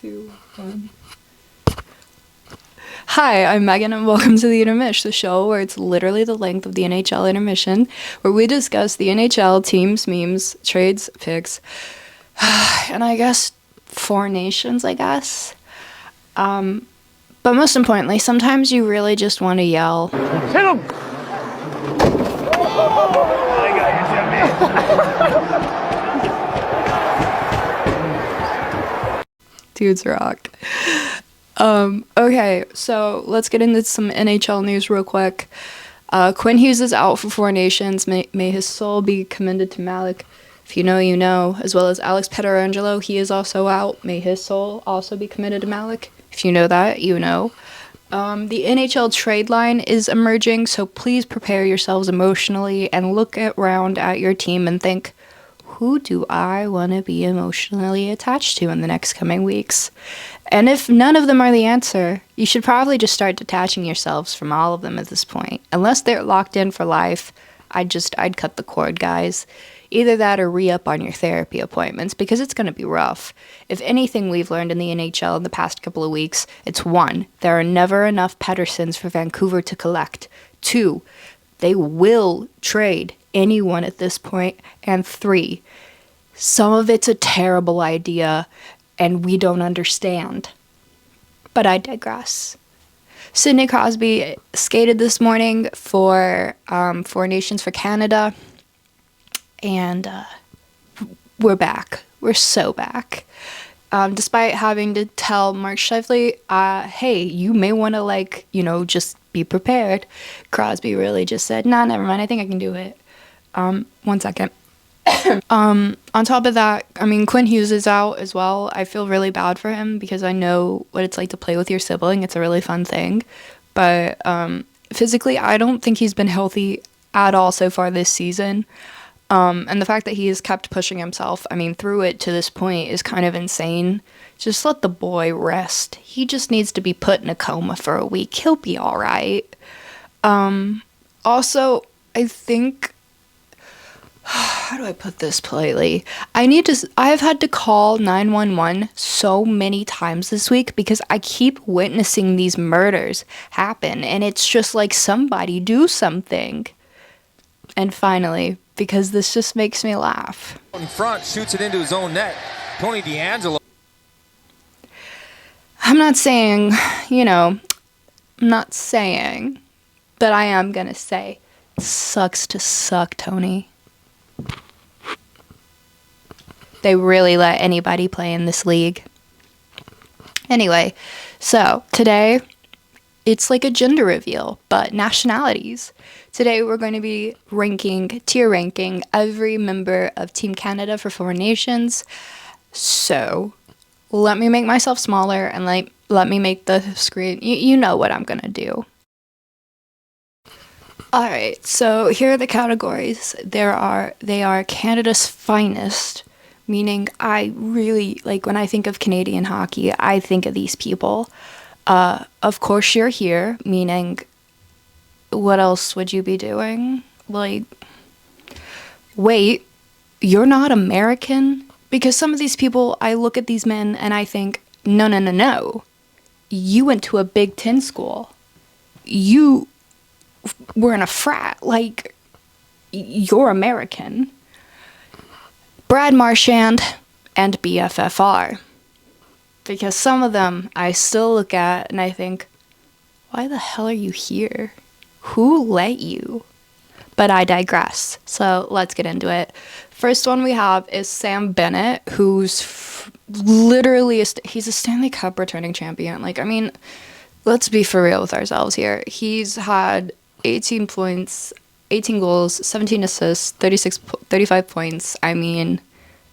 2, 1. Hi, I'm Megan, and welcome to the Intermish, the show where it's literally the length of the NHL intermission, where we discuss the NHL teams, memes, trades, picks, and I guess 4 nations, I guess. But most importantly, sometimes you really just want to yell. Hit him! I got you, Dudes rock. Okay, so let's get into some NHL news real quick. Quinn Hughes is out for 4 nations. May his soul be commended to Malik. If you know, you know. As well as Alex Pietrangelo, he is also out. May his soul also be committed to Malik. If you know that, you know. The NHL trade line is emerging, so please prepare yourselves emotionally and look around at your team and think, who do I want to be emotionally attached to in the next coming weeks? And if none of them are the answer, you should probably just start detaching yourselves from all of them at this point. Unless they're locked in for life, I'd cut the cord, guys. Either that or re-up on your therapy appointments, because it's going to be rough. If anything we've learned in the NHL in the past couple of weeks, it's 1, there are never enough Petterssons for Vancouver to collect. 2, they will trade anyone at this point. And 3, some of it's a terrible idea, and we don't understand. But I digress. Sidney Crosby skated this morning for 4 Nations for Canada. And we're back. We're so back. Despite having to tell Mark Scheifele, hey, you may want to, just be prepared. Crosby really just said, nah, never mind. I think I can do it. 1 second. On top of that, Quinn Hughes is out as well. I feel really bad for him because I know what it's like to play with your sibling. It's a really fun thing. But physically, I don't think he's been healthy at all so far this season. And the fact that he has kept pushing himself, through it to this point is kind of insane. Just let the boy rest. He just needs to be put in a coma for a week. He'll be all right. Also, I think, how do I put this politely? I've had to call 911 so many times this week because I keep witnessing these murders happen, and it's just like, somebody do something. And finally, because this just makes me laugh. In front, shoots it into his own net. Tony DeAngelo. I'm not saying, but I am gonna say, it sucks to suck, Tony. They really let anybody play in this league. Anyway, so today, it's like a gender reveal, but nationalities. Today we're going to be tier ranking every member of Team Canada for 4 nations. So let me make myself smaller and let me make the screen. You know what I'm going to do. Alright, so here are the categories. They are Canada's finest, meaning I really, when I think of Canadian hockey, I think of these people. Of course you're here, meaning, what else would you be doing? Wait, you're not American? Because some of these people, I look at these men and I think, no. You went to a Big Ten school. You were in a frat. You're American. Brad Marchand and BFFR. Because some of them I still look at and I think, why the hell are you here? Who let you? But I digress. So let's get into it. First one we have is Sam Bennett, who's literally he's a Stanley Cup returning champion. Let's be for real with ourselves here. He's had 18 points, 18 goals, 17 assists, 35 points.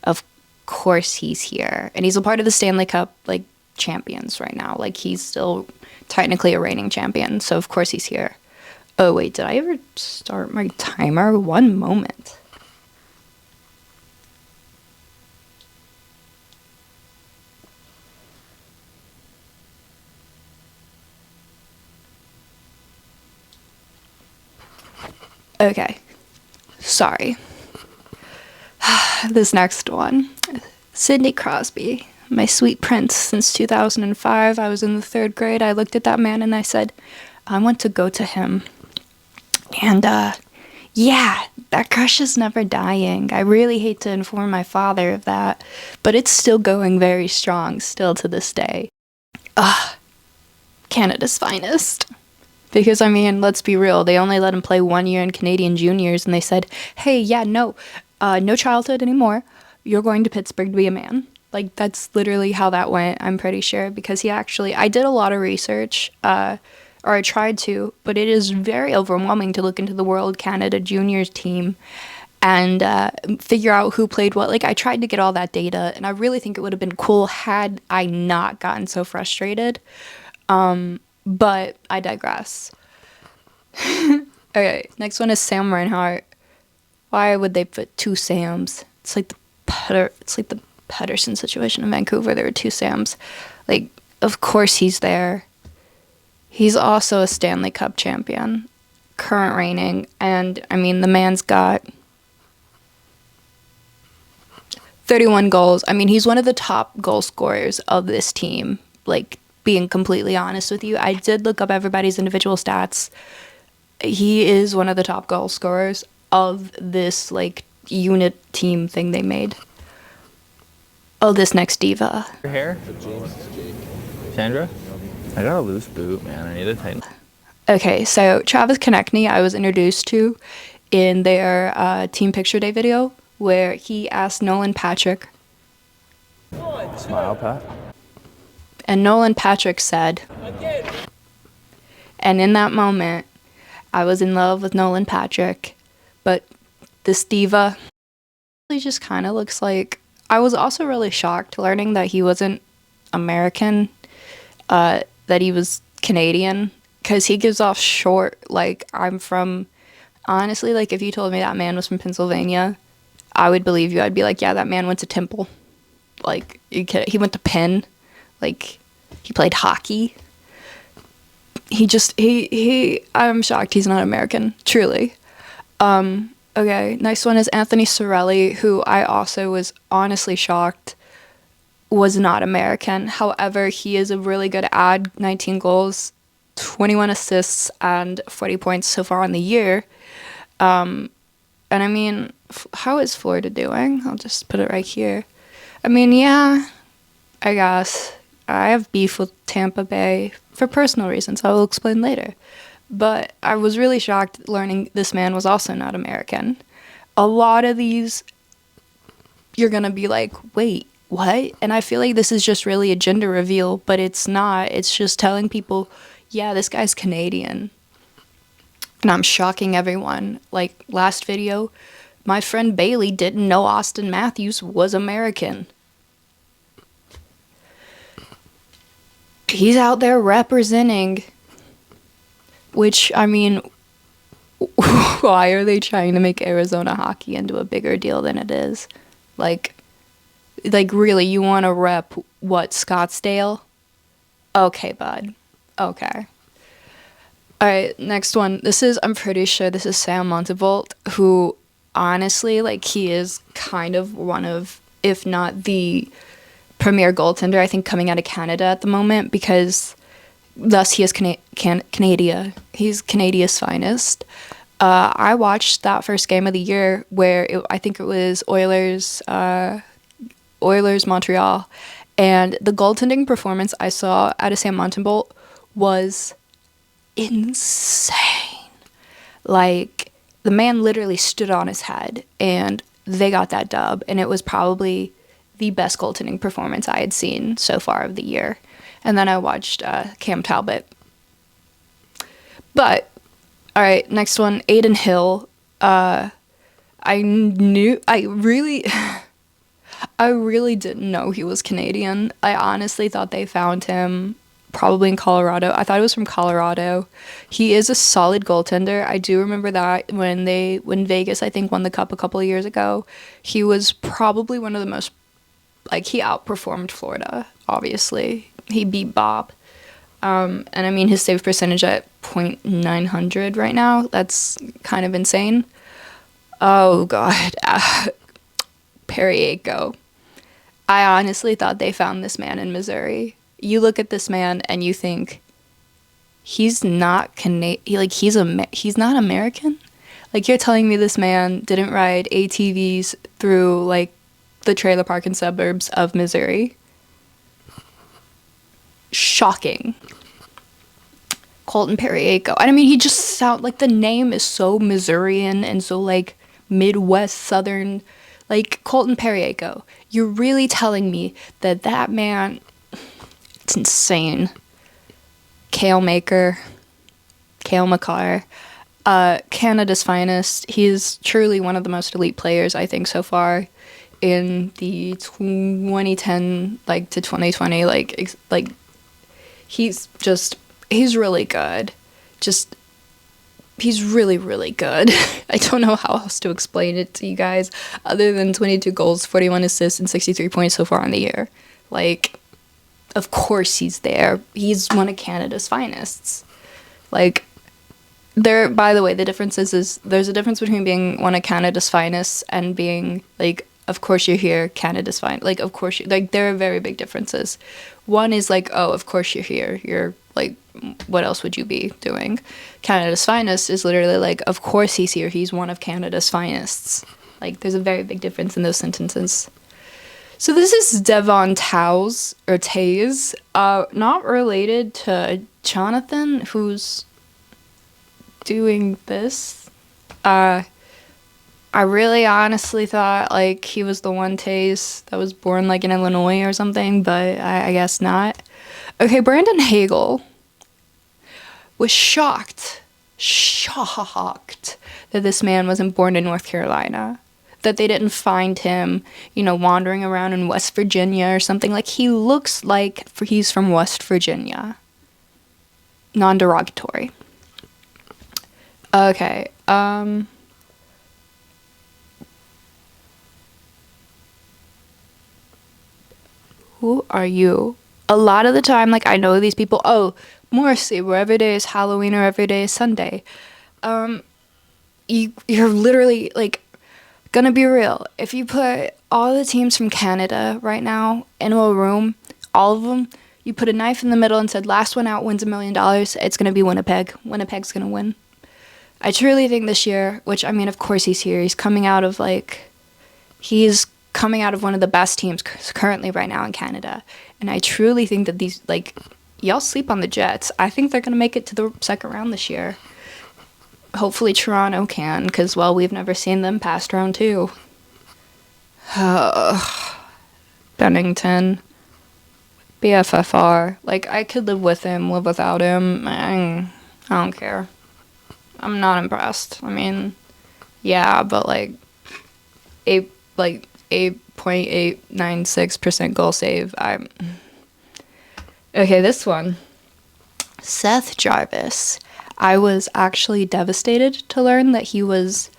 Of course he's here. And he's a part of the Stanley Cup, champions right now. He's still technically a reigning champion, so of course he's here. Oh, wait, did I ever start my timer? 1 moment. Okay. Sorry. This next one. Sidney Crosby. my sweet prince since 2005. I was in the 3rd grade. I looked at that man and I said, I want to go to him. And, yeah, that crush is never dying. I really hate to inform my father of that, but it's still going very strong, still to this day. Canada's finest. Because, I mean, let's be real, they only let him play 1 year in Canadian juniors, and they said, hey, yeah, no childhood anymore. You're going to Pittsburgh to be a man. Like, that's literally how that went, I'm pretty sure, because I did a lot of research, or I tried to, but it is very overwhelming to look into the World Canada Juniors team and figure out who played what. Like, I tried to get all that data, and I really think it would have been cool had I not gotten so frustrated. But I digress. Okay, next one is Sam Reinhart. Why would they put 2 Sams? It's like the Pedersen situation in Vancouver. There were 2 Sams. Like, of course he's there. He's also a Stanley Cup champion, current reigning, and I mean the man's got 31 goals. I mean, he's one of the top goal scorers of this team. Like, being completely honest with you, I did look up everybody's individual stats. He is one of the top goal scorers of this, like, unit team thing they made. Oh, this next diva. Your hair? Sandra? I got a loose boot, man. I need to tighten. Okay, so Travis Konechny I was introduced to in their Team Picture Day video where he asked Nolan Patrick. Smile, Pat. And Nolan Patrick said, and in that moment, I was in love with Nolan Patrick, but this diva really just kind of looks like... I was also really shocked learning that he wasn't American, that he was Canadian, because he gives off short, like, I'm from... Honestly, like, if you told me that man was from Pennsylvania, I would believe you. I'd be like, yeah, that man went to Temple. Like, he went to Penn. Like, he played hockey. I'm shocked he's not American, truly. Okay, next one is Anthony Cirelli, who I also was honestly shocked was not American. However, he is a really good ad, 19 goals, 21 assists, and 40 points so far on the year. And I mean, how is Florida doing? I'll just put it right here. I mean, yeah, I guess. I have beef with Tampa Bay for personal reasons I will explain later. But I was really shocked learning this man was also not American. A lot of these, you're going to be like, wait, what? And I feel like this is just really a gender reveal, but it's not. It's just telling people, yeah, this guy's Canadian. And I'm shocking everyone. Like, last video, my friend Bailey didn't know Austin Matthews was American. He's out there representing, which, I mean, why are they trying to make Arizona hockey into a bigger deal than it is? Like really, you want to rep, what, Scottsdale? Okay, bud. Okay. Alright, next one. I'm pretty sure this is Sam Montevolt, who, honestly, like, he is kind of one of, if not the premier goaltender, I think, coming out of Canada at the moment, because thus he is Canada. He's Canada's finest. I watched that first game of the year where I think it was Oilers Montreal, and the goaltending performance I saw out of Sam Montembolt was insane. Like, the man literally stood on his head, and they got that dub, and it was probably the best goaltending performance I had seen so far of the year. And then I watched Cam Talbot. But, all right, next one, Aiden Hill. I really didn't know he was Canadian. I honestly thought they found him probably in Colorado. I thought it was from Colorado. He is a solid goaltender. I do remember that when Vegas, I think, won the cup a couple of years ago. He was probably one of the most, like, he outperformed Florida, obviously. He beat Bob. And I mean, his save percentage at .900 right now, that's kind of insane. Oh, God. Periaco. I honestly thought they found this man in Missouri. You look at this man and you think he's not he's not American. Like, you're telling me this man didn't ride ATVs through like the trailer park and suburbs of Missouri? Shocking. Colton Perriaco. I mean, he just sound like the name is so Missourian and so like Midwest Southern. Like, Colton Perriaco. You're really telling me that that man, it's insane. Kale Maker, Kale McCarr, Canada's finest. He's truly one of the most elite players, I think, so far in the 2010 like to 2020 like he's really good. Just he's really, really good. I don't know how else to explain it to you guys other than 22 goals, 41 assists, and 63 points so far on the year. Like, of course he's there. He's one of Canada's finest. Like, by the way, the difference is there's a difference between being one of Canada's finest and being, like, of course you're here, Canada's fine. Like, of course, like, there are very big differences. One is like, oh, of course you're here. You're, like, what else would you be doing? Canada's finest is literally like, of course he's here. He's one of Canada's finest. Like, there's a very big difference in those sentences. So this is Devon Tays, not related to Jonathan, who's doing this. I really honestly thought, like, he was the one Tays that was born, like, in Illinois or something, but I guess not. Okay, Brandon Hagel was shocked that this man wasn't born in North Carolina, that they didn't find him, you know, wandering around in West Virginia or something. Like, he looks like he's from West Virginia. Non-derogatory. Okay, who are you? A lot of the time, like, I know these people. Oh, Morrissey, where every day is Halloween or every day is Sunday. You're literally, like, gonna be real. If you put all the teams from Canada right now into a room, all of them, you put a knife in the middle and said, last one out wins $1 million, it's gonna be Winnipeg. Winnipeg's gonna win. I truly think this year, which, I mean, of course he's here. He's coming out of one of the best teams currently right now in Canada. And I truly think that these, like, y'all sleep on the Jets. I think they're going to make it to the second round this year. Hopefully Toronto can, because, well, we've never seen them past round 2. Bennington. BFFR. Like, I could live with him, live without him. I don't care. I'm not impressed. I mean, yeah, but, like, 8.896% goal save. Okay, this one. Seth Jarvis. I was actually devastated to learn that he was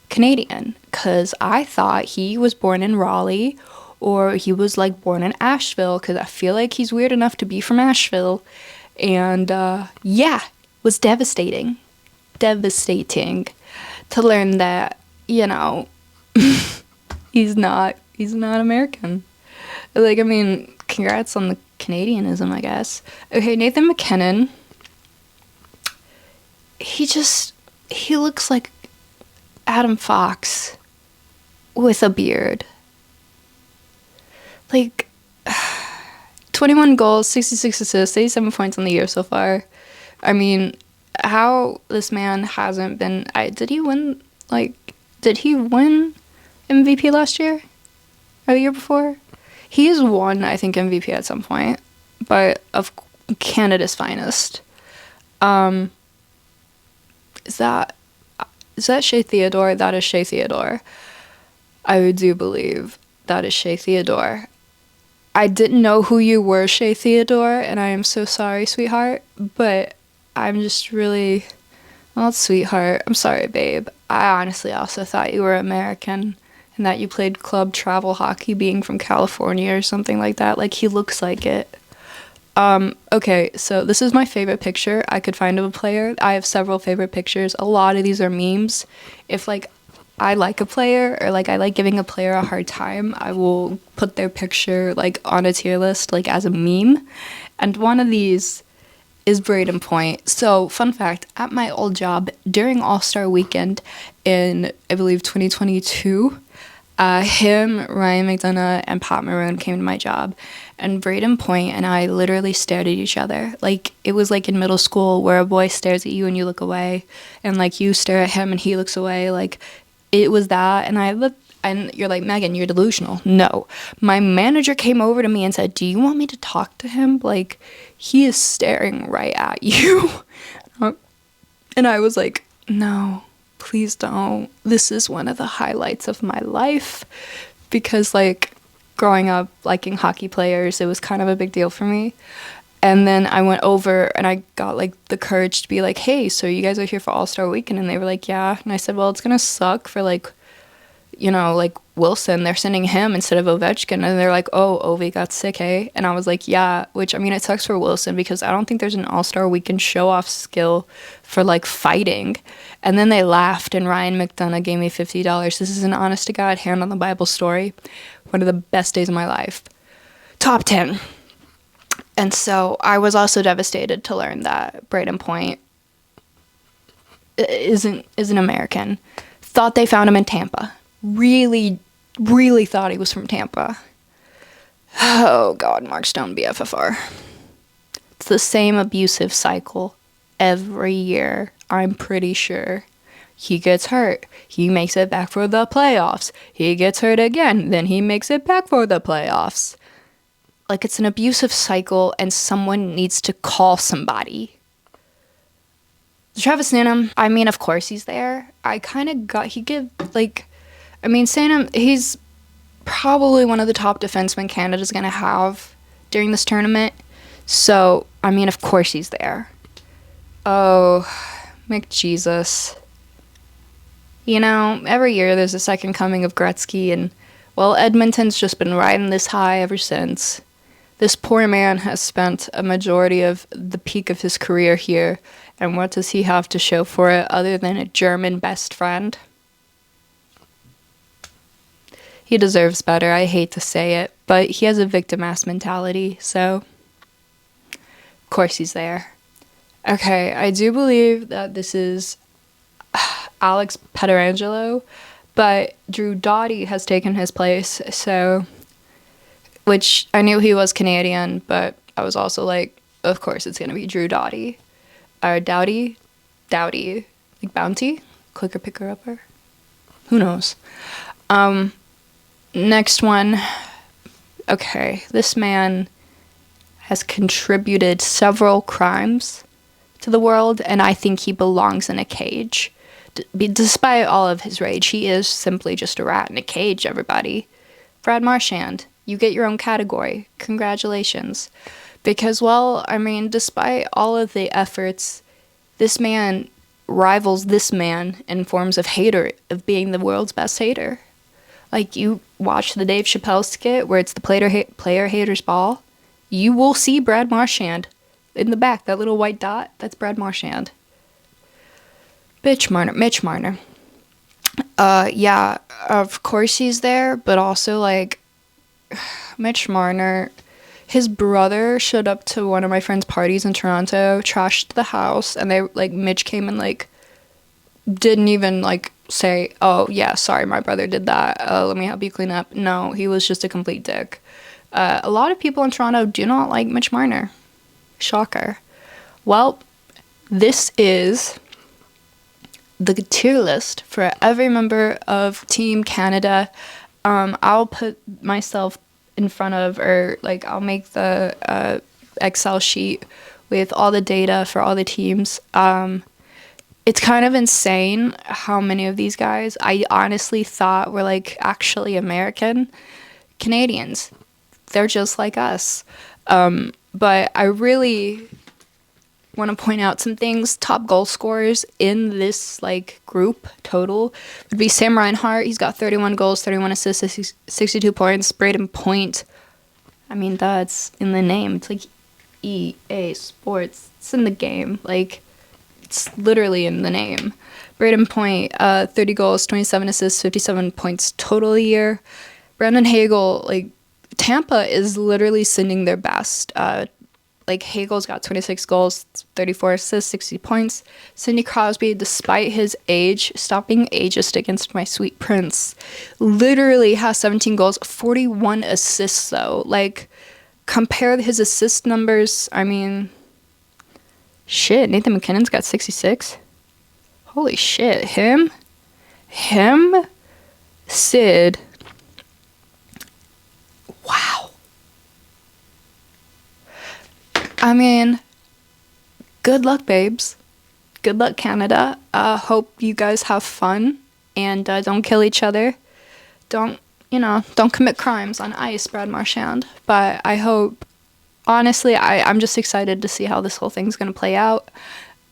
Canadian, because I thought he was born in Raleigh or he was, like, born in Asheville, because I feel like he's weird enough to be from Asheville. And, yeah, was devastating to learn that, you know, he's not American. Like, I mean, congrats on the Canadianism, I guess. Okay, Nathan McKinnon. He looks like Adam Fox with a beard. Like, 21 goals, 66 assists, 87 points on the year so far. I mean, how this man hasn't been... Did he win MVP last year? Or the year before? He's won, I think, MVP at some point. But of Canada's finest. Is that Shea Theodore? That is Shea Theodore. I do believe that is Shea Theodore. I didn't know who you were, Shea Theodore, and I am so sorry, sweetheart. But I'm just really... Well, sweetheart, I'm sorry, babe. I honestly also thought you were American and that you played club travel hockey being from California or something like that. Like, he looks like it. Okay, so this is my favorite picture I could find of a player. I have several favorite pictures. A lot of these are memes. If, like, I like a player, or like I like giving a player a hard time, I will put their picture like on a tier list, like as a meme. And one of these is Braden Point. So, fun fact, at my old job during All-Star Weekend in, I believe, 2022, him, Ryan McDonough, and Pat Maroon came to my job, and Braden Point and I literally stared at each other. Like, it was like in middle school where a boy stares at you and you look away, and like you stare at him and he looks away. Like, it was that, and I looked, and you're like, Megan, you're delusional. No. My manager came over to me and said, do you want me to talk to him? Like, he is staring right at you. And I was like, no, please don't. This is one of the highlights of my life. Because, like, growing up liking hockey players, it was kind of a big deal for me. And then I went over and I got, like, the courage to be like, hey, so you guys are here for All-Star Weekend? And they were like, yeah. And I said, well, it's going to suck for, like, you know, like Wilson, they're sending him instead of Ovechkin. And they're like, oh, Ovi got sick, hey? And I was like, yeah, which, I mean, it sucks for Wilson because I don't think there's an All-Star Weekend show-off skill for, like, fighting. And then they laughed, and Ryan McDonough gave me $50. This is an honest-to-God, hand on the Bible story. One of the best days of my life. Top 10. And so I was also devastated to learn that Braden Point isn't American. Thought they found him in Tampa. Really thought he was from Tampa. Oh, God, Mark Stone, BFFR. It's the same abusive cycle every year, I'm pretty sure. He gets hurt. He makes it back for the playoffs. He gets hurt again. Then he makes it back for the playoffs. Like, it's an abusive cycle, and someone needs to call somebody. Travis Sanham, I mean, of course he's there. Sanham, he's probably one of the top defensemen Canada's going to have during this tournament. So, I mean, of course he's there. Oh, McJesus. You know, every year there's a second coming of Gretzky, and, well, Edmonton's just been riding this high ever since. This poor man has spent a majority of the peak of his career here, and what does he have to show for it other than a German best friend? He deserves better, I hate to say it, but he has a victim-ass mentality, so of course he's there. Okay, I do believe that this is Alex Pietrangelo, but Drew Doughty has taken his place, so, which I knew he was Canadian, but I was also like, of course it's going to be Drew Doughty. Or Doughty, like Bounty, clicker, picker, upper, who knows. Next one, okay, this man has contributed several crimes to the world, and I think he belongs in a cage. Despite all of his rage, he is simply just a rat in a cage, everybody. Brad Marchand, you get your own category. Congratulations. Because, well, I mean, despite all of the efforts, this man rivals this man in forms of being the world's best hater. Like, you watch the Dave Chappelle skit where it's the player hater's ball, you will see Brad Marchand in the back, that little white dot, that's Brad Marchand. Mitch Marner. Yeah, of course he's there, but also, like, Mitch Marner, his brother showed up to one of my friend's parties in Toronto, trashed the house, and Mitch came and, like, didn't even, like, say, oh, yeah, sorry, my brother did that, let me help you clean up. No, he was just a complete dick. A lot of people in Toronto do not like Mitch Marner. Shocker. Well, this is the tier list for every member of Team Canada. I'll put myself in front of, or, like, I'll make the Excel sheet with all the data for all the teams. It's kind of insane how many of these guys I honestly thought were, like, actually American Canadians. They're just like us. But I really want to point out some things. Top goal scorers in this, like, group total would be Sam Reinhart. He's got 31 goals, 31 assists, 62 points. Braden Point. I mean, that's in the name. It's like EA Sports. It's in the game. Like, It's literally in the name. Braden Point, 30 goals, 27 assists, 57 points total a year. Brandon Hagel, like, Tampa is literally sending their best. Like, Hagel's got 26 goals, 34 assists, 60 points. Sidney Crosby, despite his age, stop being ageist against my sweet prince, literally has 17 goals, 41 assists, though. Like, compare his assist numbers. I mean, shit, Nathan McKinnon's got 66. Holy shit, him, Sid. Wow. I mean, good luck, babes. Good luck, Canada. Hope you guys have fun and don't kill each other. Don't commit crimes on ice, Brad Marchand. But I hope, honestly, I'm just excited to see how this whole thing's going to play out.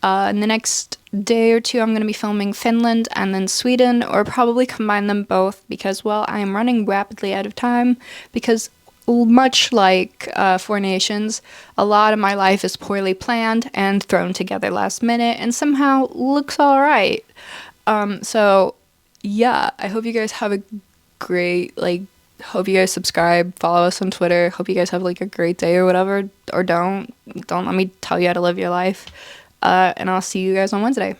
In the next day or two, I'm going to be filming Finland and then Sweden, or probably combine them both because, well, I am running rapidly out of time because, much like Four Nations, a lot of my life is poorly planned and thrown together last minute and somehow looks all right. So, yeah, I hope you guys have a great, hope you guys subscribe, follow us on Twitter. Hope you guys have, a great day or whatever, or don't let me tell you how to live your life. And I'll see you guys on Wednesday.